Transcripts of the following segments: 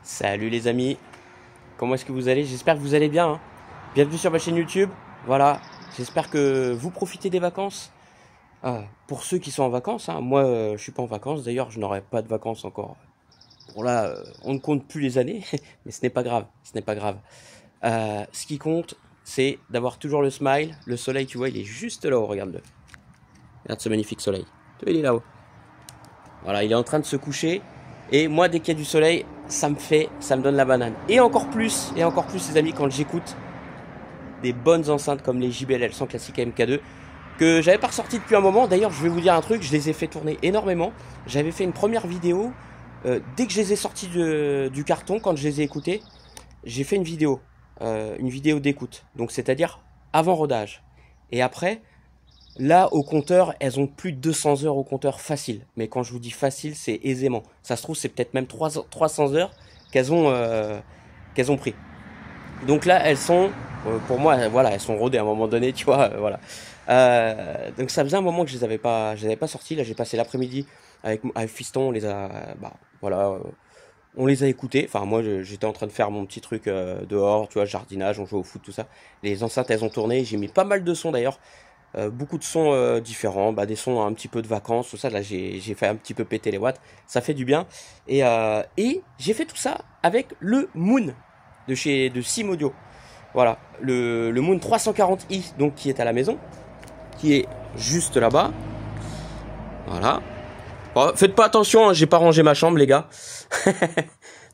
Salut les amis, comment est-ce que vous allez? J'espère que vous allez bien, hein. Bienvenue sur ma chaîne YouTube. Voilà, j'espère que vous profitez des vacances. Pour ceux qui sont en vacances, hein, moi je suis pas en vacances, d'ailleurs je n'aurai pas de vacances encore. Bon là, on ne compte plus les années, mais ce n'est pas grave, ce n'est pas grave. Ce qui compte, c'est d'avoir toujours le smile. Le soleil, tu vois, il est juste là-haut, regarde-le. Regarde ce magnifique soleil, tu vois, il est là-haut. Voilà, il est en train de se coucher. Et moi, dès qu'il y a du soleil, ça me donne la banane. Et encore plus, les amis, quand j'écoute des bonnes enceintes comme les JBL L100 Classic MK2, que j'avais pas ressorti depuis un moment. D'ailleurs, je vais vous dire un truc, je les ai fait tourner énormément. J'avais fait une première vidéo, dès que je les ai sortis du carton, quand je les ai écoutés, j'ai fait une vidéo d'écoute. Donc, c'est-à-dire avant rodage. Et après, là, au compteur, elles ont plus de 200 heures au compteur facile. Mais quand je vous dis facile, c'est aisément. Ça se trouve, c'est peut-être même 300 heures qu'elles ont pris. Donc là, elles sont, pour moi, voilà, elles sont rodées à un moment donné, tu vois, voilà. Donc ça faisait un moment que je les avais pas sorties. Là, j'ai passé l'après-midi avec Fiston, on les a, voilà, on les a écoutés. Enfin, moi, j'étais en train de faire mon petit truc dehors, tu vois, jardinage, on joue au foot, tout ça. Les enceintes, elles ont tourné. J'ai mis pas mal de sons d'ailleurs. Beaucoup de sons différents, des sons un petit peu de vacances, tout ça. Là, j'ai fait un petit peu péter les watts, ça fait du bien. Et j'ai fait tout ça avec le Moon de Sim Audio. Voilà, le Moon 340i, donc qui est à la maison, qui est juste là-bas. Voilà. Bon, faites pas attention, hein, j'ai pas rangé ma chambre, les gars.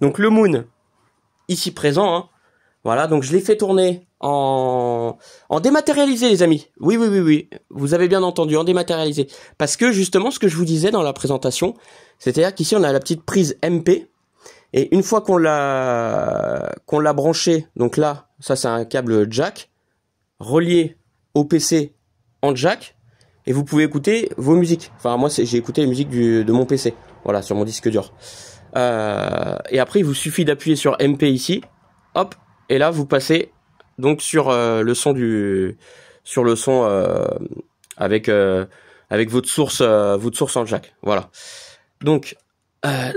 Donc le Moon, ici présent, hein. Voilà, donc je l'ai fait tourner en dématérialisé, les amis. Oui, vous avez bien entendu, en dématérialisé. Parce que justement, ce que je vous disais dans la présentation, c'est-à-dire qu'ici on a la petite prise MP, et une fois qu'on l'a branché, donc là, ça c'est un câble jack, relié au PC en jack, et vous pouvez écouter vos musiques. Enfin, moi j'ai écouté les musiques de mon PC, voilà, sur mon disque dur. Et après, il vous suffit d'appuyer sur MP ici, hop, et là vous passez donc sur le son avec votre source en jack. Voilà. Donc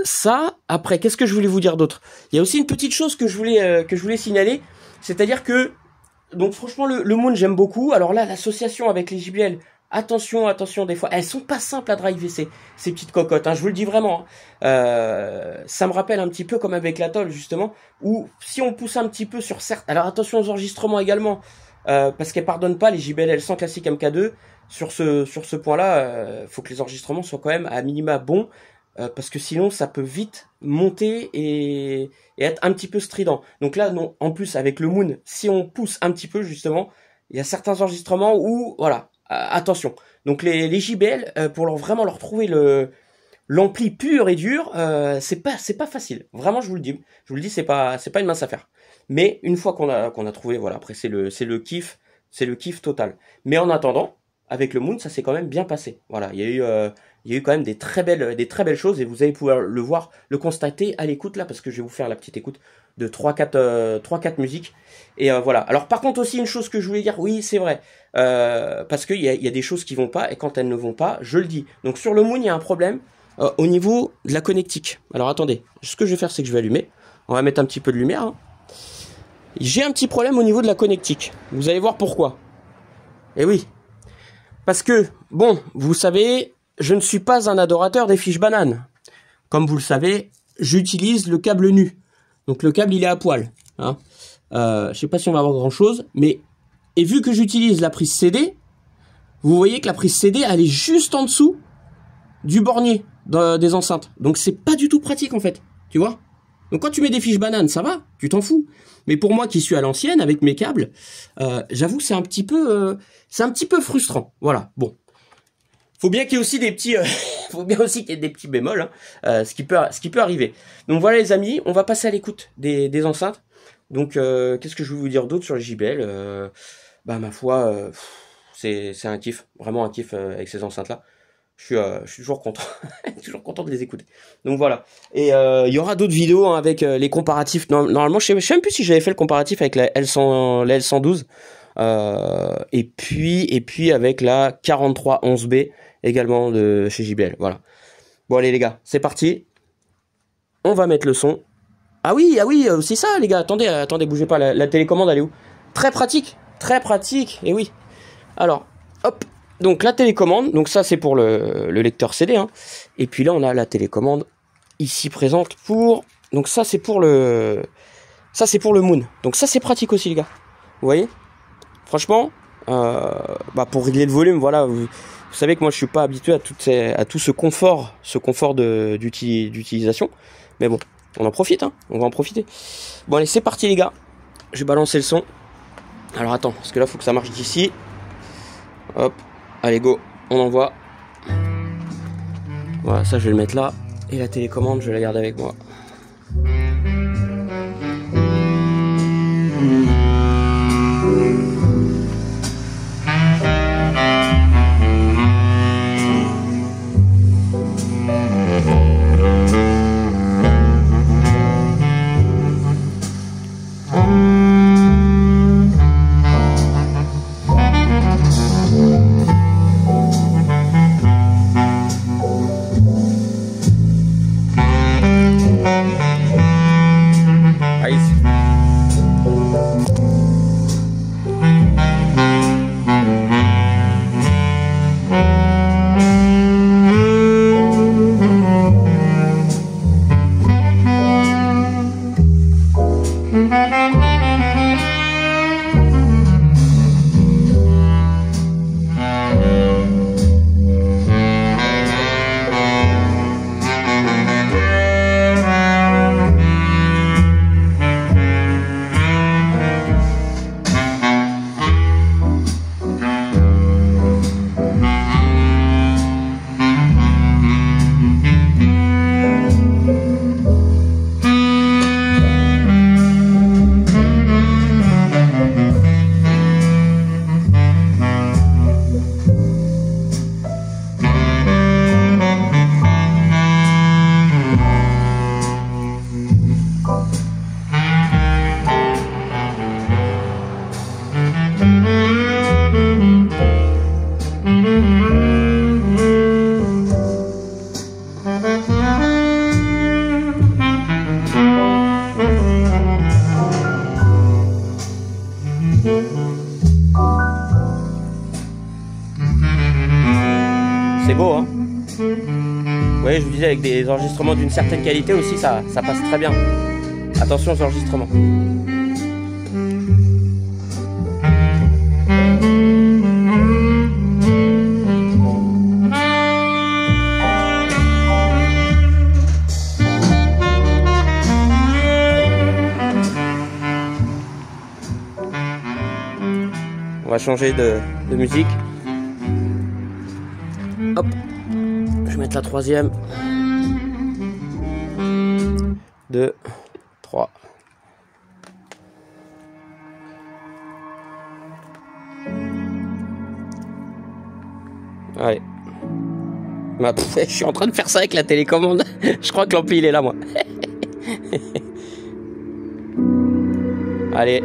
ça, après, qu'est-ce que je voulais vous dire d'autre? Il y a aussi une petite chose que je voulais signaler, c'est-à-dire que donc franchement le Moon j'aime beaucoup. Alors là, l'association avec les JBL, attention, des fois, elles sont pas simples à driver ces petites cocottes, hein, je vous le dis vraiment. Ça me rappelle un petit peu comme avec la Toll, justement, où si on pousse un petit peu sur certains... Alors attention aux enregistrements également, parce qu'elles pardonnent pas les JBL L100 Classic MK2. Sur ce point-là, faut que les enregistrements soient quand même à minima bons, parce que sinon ça peut vite monter et être un petit peu strident. Donc là, non, en plus avec le Moon, si on pousse un petit peu, justement, il y a certains enregistrements où, voilà, attention. Donc les JBL, pour vraiment leur trouver l'ampli pur et dur, c'est pas facile. Vraiment, je vous le dis, c'est pas une mince affaire. Mais une fois qu'on a trouvé, voilà, après c'est le kiff total. Mais en attendant, avec le Moon, ça s'est quand même bien passé. Voilà, il y a eu quand même des très belles choses, et vous allez pouvoir le voir, le constater à l'écoute là, parce que je vais vous faire la petite écoute de 3-4 musiques. Et voilà. Alors par contre aussi une chose que je voulais dire, oui c'est vrai, parce qu'il y a des choses qui vont pas, et quand elles ne vont pas, je le dis. Donc sur le Moon, il y a un problème au niveau de la connectique. Alors attendez, ce que je vais faire, c'est que je vais allumer. On va mettre un petit peu de lumière, hein. J'ai un petit problème au niveau de la connectique. Vous allez voir pourquoi. Eh oui. Parce que, bon, vous savez, je ne suis pas un adorateur des fiches bananes. Comme vous le savez, j'utilise le câble nu. Donc le câble, il est à poil, hein. Je sais pas si on va avoir grand chose, mais... Et vu que j'utilise la prise CD, vous voyez que la prise CD, elle est juste en dessous du bornier des enceintes. Donc c'est pas du tout pratique en fait, tu vois. Donc quand tu mets des fiches bananes, ça va, tu t'en fous. Mais pour moi qui suis à l'ancienne avec mes câbles, j'avoue c'est un petit peu frustrant. Voilà, bon. Faut bien qu'il y ait aussi des petits, faut bien aussi qu'il y ait des petits bémols, hein, ce qui peut arriver. Donc voilà les amis, on va passer à l'écoute des enceintes. Donc qu'est-ce que je vais vous dire d'autre sur les JBL? Ma foi, c'est un kiff, vraiment un kiff avec ces enceintes là. Je suis toujours content, toujours content de les écouter. Donc voilà. Et il y aura d'autres vidéos, hein, avec les comparatifs. Normalement, je sais même plus si j'avais fait le comparatif avec la L112. Et puis avec la 4311B également de chez JBL. Voilà. Bon allez les gars, c'est parti. On va mettre le son Ah oui, c'est ça les gars, attendez, bougez pas, la télécommande elle est où? Très pratique, et oui. Alors, hop, donc la télécommande, donc ça c'est pour le lecteur CD, hein. Et puis là on a la télécommande ici présente pour, donc ça c'est pour le Moon. Donc ça c'est pratique aussi les gars, vous voyez. Franchement, pour régler le volume, voilà, vous savez que moi je suis pas habitué à tout ce confort d'utilisation, mais bon, on en profite, hein, on va en profiter. Bon allez, c'est parti les gars, je vais balancer le son. Alors attends, parce que là faut que ça marche d'ici. Hop, allez go, on envoie. Voilà, ça je vais le mettre là, et la télécommande je vais la garder avec moi. C'est beau, hein. Vous voyez, je vous disais, avec des enregistrements d'une certaine qualité aussi, ça passe très bien. Attention aux enregistrements. On va changer de musique. Hop, je vais mettre la troisième. 2, 3. Allez. Je suis en train de faire ça avec la télécommande. Je crois que l'ampli il est là, moi. Allez.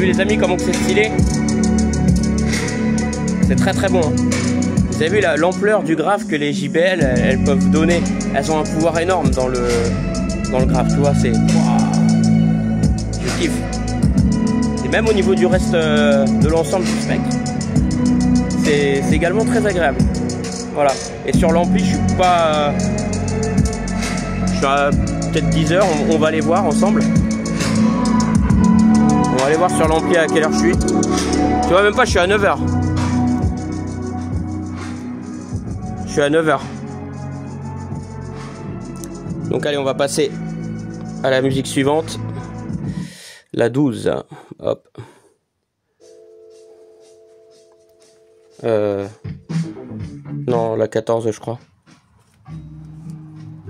vu les amis comment c'est stylé? C'est très très bon. Hein. Vous avez vu l'ampleur du graphe que les JBL elles peuvent donner. Elles ont un pouvoir énorme dans le graphe, tu vois, c'est... Je kiffe. Et même au niveau du reste de l'ensemble du spectre, c'est également très agréable. Voilà. Et sur l'ampli, je suis pas... je suis à peut-être 10 heures, on va aller voir ensemble. On va aller voir sur l'ampli à quelle heure je suis. Tu vois même pas, je suis à 9 heures. Je suis à 9 heures. Donc allez, on va passer à la musique suivante. La 12. Hop. Non, la 14 je crois.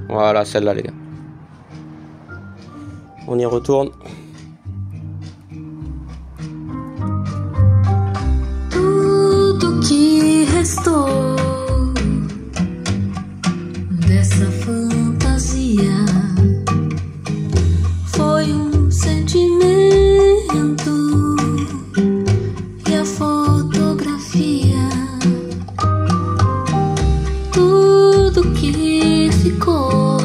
Voilà, celle-là les gars. On y retourne. Tudo que restou dessa fantasia foi sentimento e a fotografia. Tudo que ficou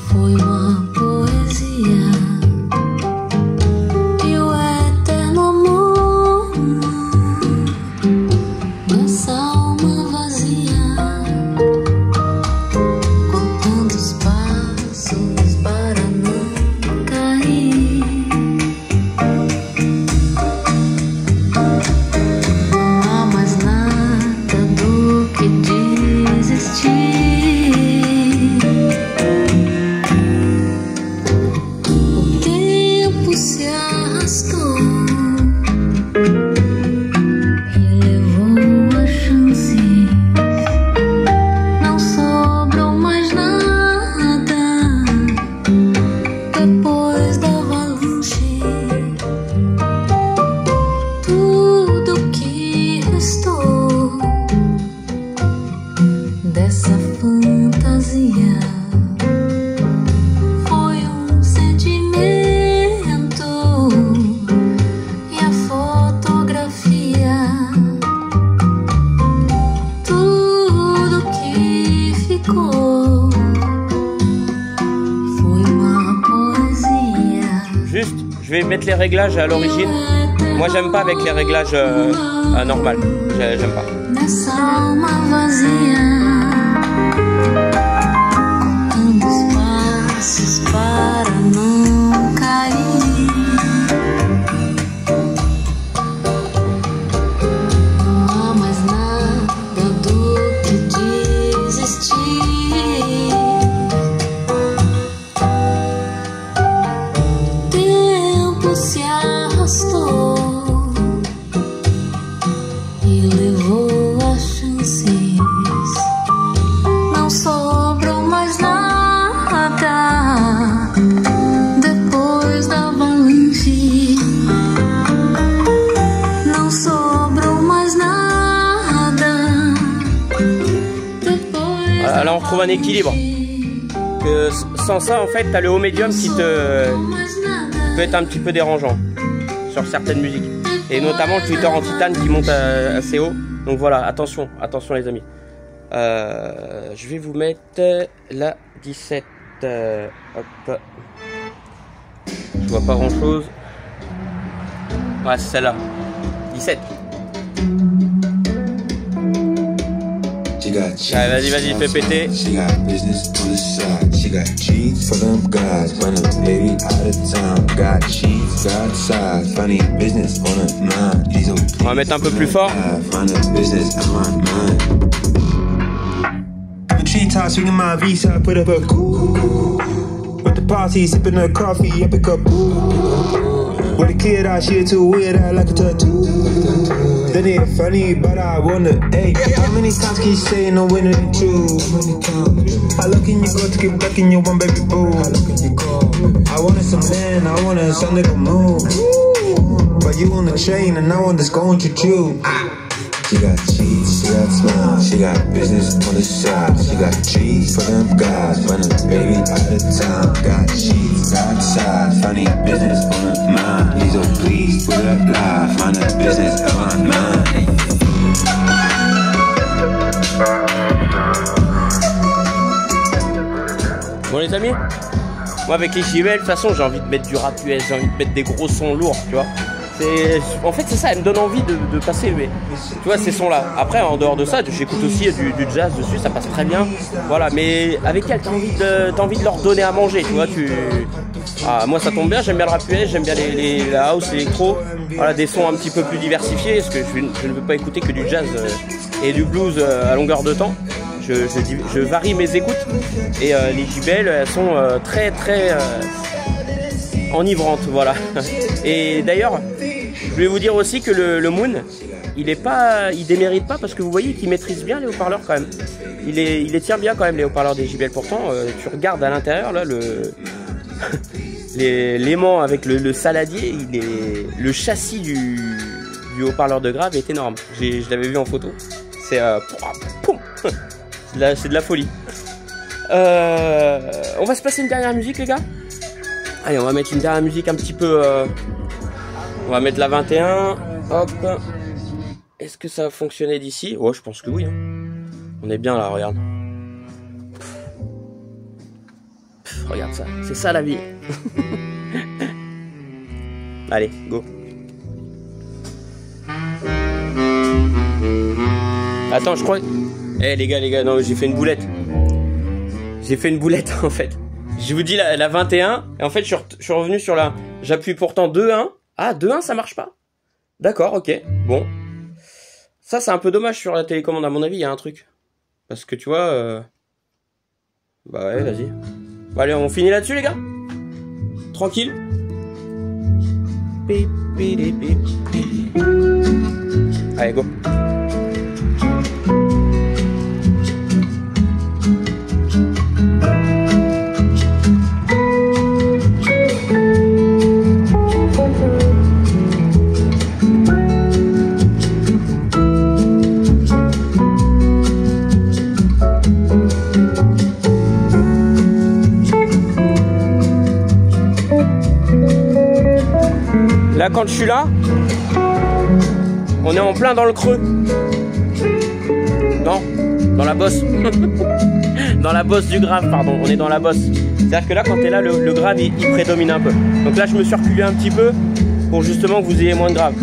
foi uma poesia e o eterno amor dessa alma vazia, contando os passos para não cair. Não há mais nada do que desistir. O tempo se arrastou e levou a chance. Não sobrou mais nada depois da avalanche. Tudo que restou dessa fantasia foi sentimento e a fotografia. Tudo que ficou foi uma poesia. Juste, je vais mettre les réglages à l'origine. Moi j'aime pas avec les réglages normales. J'aime pas. Nessa alma vazia, contando os passos para não cair. Não há mais nada do que desistir. O tempo se arrastou e levou a chances. Não sobrou mais nada depois da avalanche. Não sobrou mais nada depois. Voilà, là on retrouve un équilibre. Que sans ça en fait t'as le haut médium qui peut être un petit peu dérangeant sur certaines musiques. Et notamment le tweeter en titane qui monte assez haut. Donc voilà, attention, attention les amis. Je vais vous mettre la 17. Hop. Je vois pas grand chose. Ouais, c'est celle-là. 17. Ouais, vas-y, fais péter. She got business on the side. She got cheeks for them guys. Run a baby out of town. Got cheeks, got size. Funny business on a mind. These old On va mettre un peu plus fort. Find a business on my mind. The tree top swinging my visa. Put up a cool. At the party sipping a coffee. I pick up. With a kid out shit too weird. I like a tattoo. That ain't funny, but I wonder, hey, how many times can you say no winner than true? I look in your go to keep back in your one baby boo. I wanted some land, I wanted some nigga move. But you on the train and I want this going to chew. She got cheese, she got smile, she got business on the side. She got cheese for them guys, running baby out of time. Got cheese outside, funny business on the mind. Please oh please put up live, mind the business of my mind. Bon les amis, moi avec les JBL, de toute façon j'ai envie de mettre du rap US, j'ai envie de mettre des gros sons lourds, tu vois. En fait c'est ça, elle me donne envie de passer tu vois, ces sons là. Après en dehors de ça, j'écoute aussi du jazz dessus, ça passe très bien. Voilà, mais avec elle t'as envie de leur donner à manger, tu vois. Moi ça tombe bien, j'aime bien le rap US, j'aime bien la house, l'électro. Voilà, des sons un petit peu plus diversifiés, parce que je ne veux pas écouter que du jazz et du blues à longueur de temps. Je varie mes écoutes et les JBL elles sont très enivrantes, voilà. Et d'ailleurs je voulais vous dire aussi que le Moon il démérite pas, parce que vous voyez qu'il maîtrise bien les haut-parleurs quand même. Il les tient bien quand même, les haut-parleurs des JBL. Pourtant tu regardes à l'intérieur là l'aimant avec le saladier, le châssis du haut-parleur de grave est énorme. Je l'avais vu en photo. C'est c'est de la folie. On va se passer une dernière musique les gars. Allez, on va mettre une dernière musique un petit peu on va mettre la 21. Hop. Est-ce que ça va fonctionner d'ici? Ouais, je pense que oui hein. On est bien là, regarde. Regarde ça, c'est ça la vie. Allez, go. Attends, je crois... Eh les gars, non, j'ai fait une boulette. J'ai fait une boulette en fait. Je vous dis la 21, et en fait je suis revenu sur la... J'appuie pourtant 2-1. Ah, 2-1 ça marche pas. D'accord, ok, bon. Ça c'est un peu dommage sur la télécommande, à mon avis, il y a un truc. Parce que tu vois... Bah ouais, vas-y. Bon, allez, on finit là-dessus les gars. Tranquille. Allez, go. Là, quand je suis là, on est en plein dans le creux. Non, dans la bosse. Dans la bosse du grave, pardon. On est dans la bosse. C'est-à-dire que là, quand t'es là, le grave, il prédomine un peu. Donc là, je me suis reculé un petit peu pour justement que vous ayez moins de grave.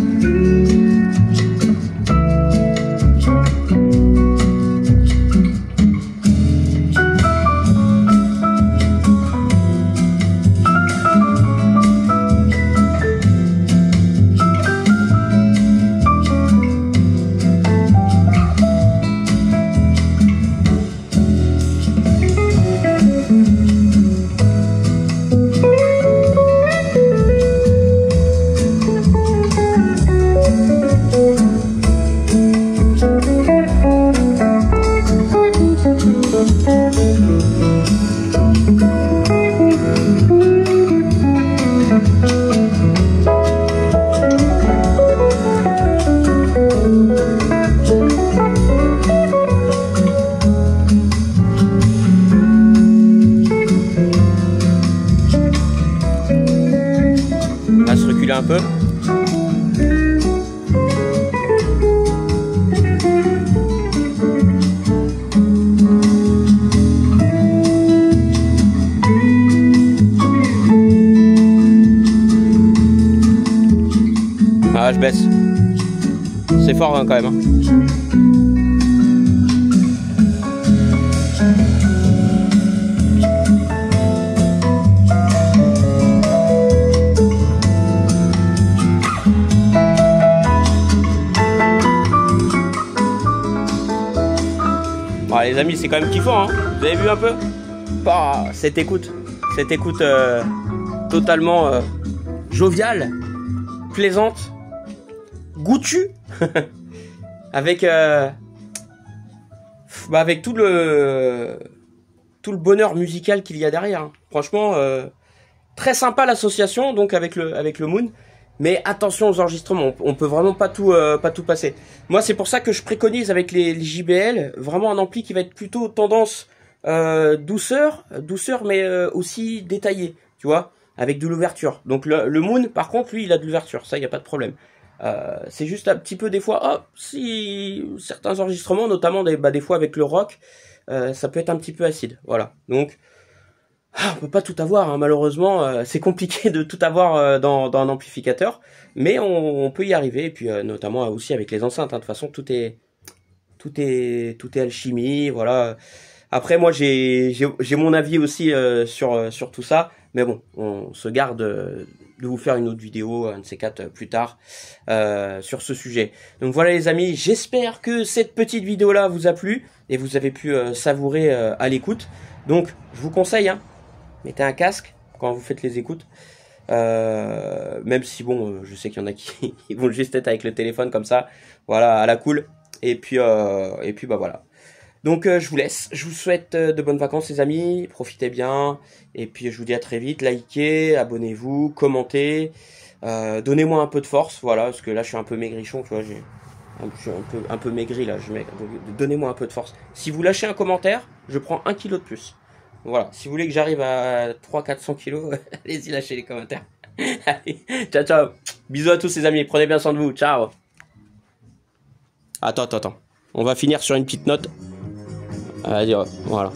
Un peu. Ah, je baisse. C'est fort hein, quand même. Hein. Les amis, c'est quand même kiffant, hein. Vous avez vu un peu? Bah, cette écoute totalement joviale, plaisante, goûtue, avec avec tout le bonheur musical qu'il y a derrière. Hein. Franchement, très sympa l'association donc avec le Moon. Mais attention aux enregistrements, on peut vraiment pas tout passer. Moi, c'est pour ça que je préconise avec les JBL vraiment un ampli qui va être plutôt tendance douceur, mais aussi détaillé, tu vois, avec de l'ouverture. Donc le Moon, par contre, lui, il a de l'ouverture, ça, il y a pas de problème. C'est juste un petit peu des fois, oh, si certains enregistrements, notamment des fois avec le rock, ça peut être un petit peu acide, voilà. Donc on peut pas tout avoir, hein, malheureusement, c'est compliqué de tout avoir dans un amplificateur, mais on peut y arriver, et puis notamment aussi avec les enceintes, hein. De toute façon tout est alchimie, voilà. Après moi j'ai mon avis aussi sur tout ça, mais bon, on se garde de vous faire une autre vidéo, un de ces quatre plus tard, sur ce sujet. Donc voilà les amis, j'espère que cette petite vidéo là vous a plu, et vous avez pu savourer à l'écoute. Donc je vous conseille, hein, mettez un casque quand vous faites les écoutes. Même si bon, je sais qu'il y en a qui vont juste être avec le téléphone comme ça, voilà, à la cool. Et puis bah voilà. Donc je vous laisse. Je vous souhaite de bonnes vacances les amis. Profitez bien. Et puis je vous dis à très vite. Likez, abonnez-vous, commentez. Donnez-moi un peu de force, voilà, parce que là je suis un peu maigrichon, tu vois, je suis un peu maigri là. Donc donnez-moi un peu de force. Si vous lâchez un commentaire, je prends 1 kilo de plus. Voilà, si vous voulez que j'arrive à 300-400 kilos, allez-y, lâchez les commentaires. Allez, ciao, ciao. Bisous à tous les amis, prenez bien soin de vous, ciao. Attends. On va finir sur une petite note. Allez, voilà.